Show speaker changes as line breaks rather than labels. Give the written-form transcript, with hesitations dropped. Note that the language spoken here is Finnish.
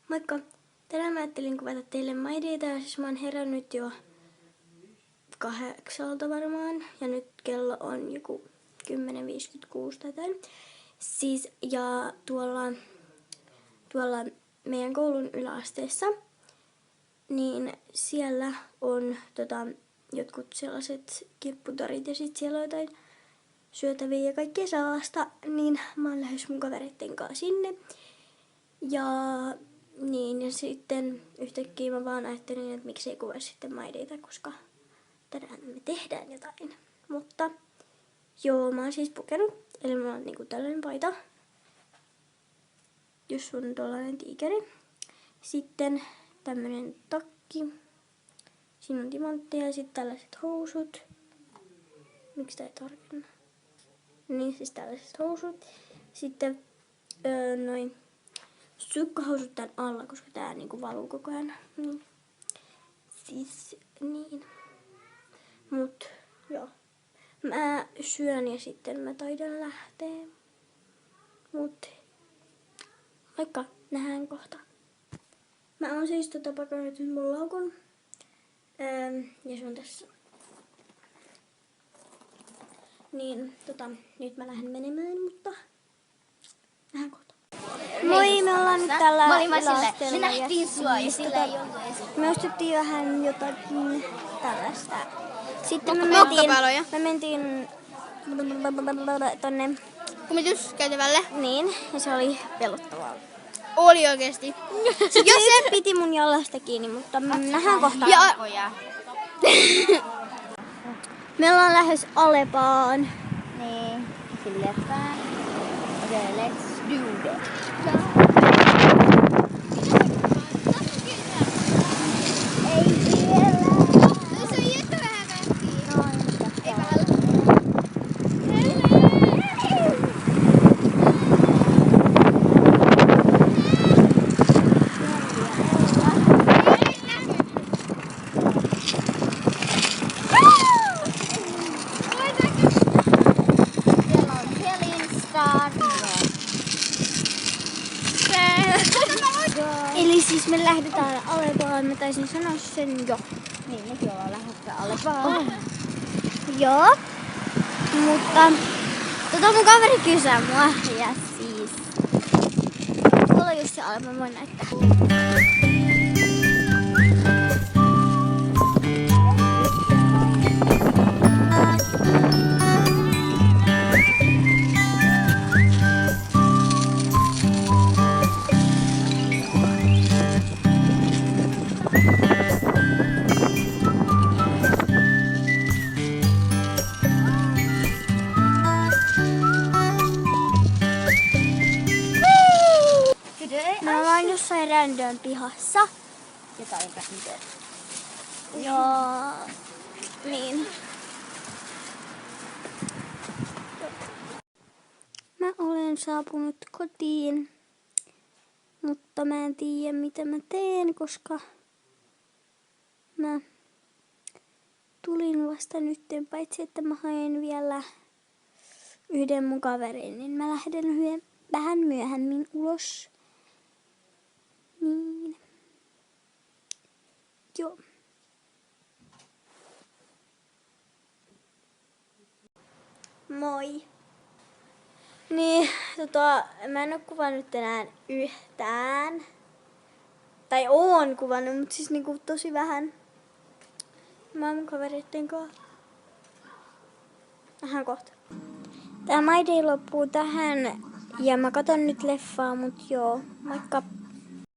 Moikka! Tänään mä ajattelin kuvata teille maideita ja siis mä oon herännyt jo 8 varmaan ja nyt kello on joku 10:56 tai jotain. Siis ja tuolla meidän koulun yläasteessa, niin siellä on jotkut sellaiset kipputarit ja sit siellä on jotain syötäviä ja kaikkea sellaista, niin mä oon lähes mun kavereitten kanssa sinne. Ja sitten yhtäkkiä mä vaan ajattelin, että miksei kuvaisi sitten maideita, koska tänään me tehdään jotain. Mutta joo, mä oon siis pukenut, eli mulla on niinku tällainen paita, jos on tollainen tiikeri. Sitten tämmönen takki. Siinä on timantteja ja sitten tällaiset housut. Miksi tää ei tarkenna? Niin, siis tällaiset housut. Sitten noin sukkahousut tän alla, koska tää niinku valuu koko ajan. Niin. Siis niin. Mut joo. Mä syön ja sitten mä taidan lähteä. Mut vaikka nähdään kohta. Mä oon siis pakannut nyt mun laukun. Ja se on tässä. Niin nyt mä lähden menemään, mutta nähdään kohta. Moi, me ollaan nyt tällä yläasteella.
Me nähtiin sua ja sillä ei ollut edes.
Me ostettiin vähän jotakin tällaista. Sitten me mentiin tonne
Kumituskäytävälle.
niin, ja se oli pelottavaa.
Oli oikeesti.
Jos se piti mun jalasta kiinni, mutta nähdään kohta.
Ja
Me ollaan lähes Alepaan.
niin, silleen päin. Okay, let's do that.
Eli siis me lähdetään Alepaan, mä taisin sanoa sen jo.
Niin, mekin ollaan lähdössä Alepaan.
Joo, mutta mun kaveri kysää mua ja siis tuolla on just se Alepa, mä voin näyttää. Me ollaan jossain random pihassa.
Jotain miten.
Ja niin. Mä olen saapunut kotiin, mutta mä en tiedä mitä mä teen, koska mä tulin vasta nytten, paitsi että mä haen vielä yhden mun kaverin, niin mä lähden vähän myöhemmin ulos. Niin. Joo. Moi. Niin, mä en oo kuvannut tänään yhtään. Tai oon kuvannut, mutta siis niinku tosi vähän. Mä oon mun kavereitten kanssa. Nähdään kohta. Tää My Day loppuu tähän ja mä katon nyt leffaa, mut joo, moikka.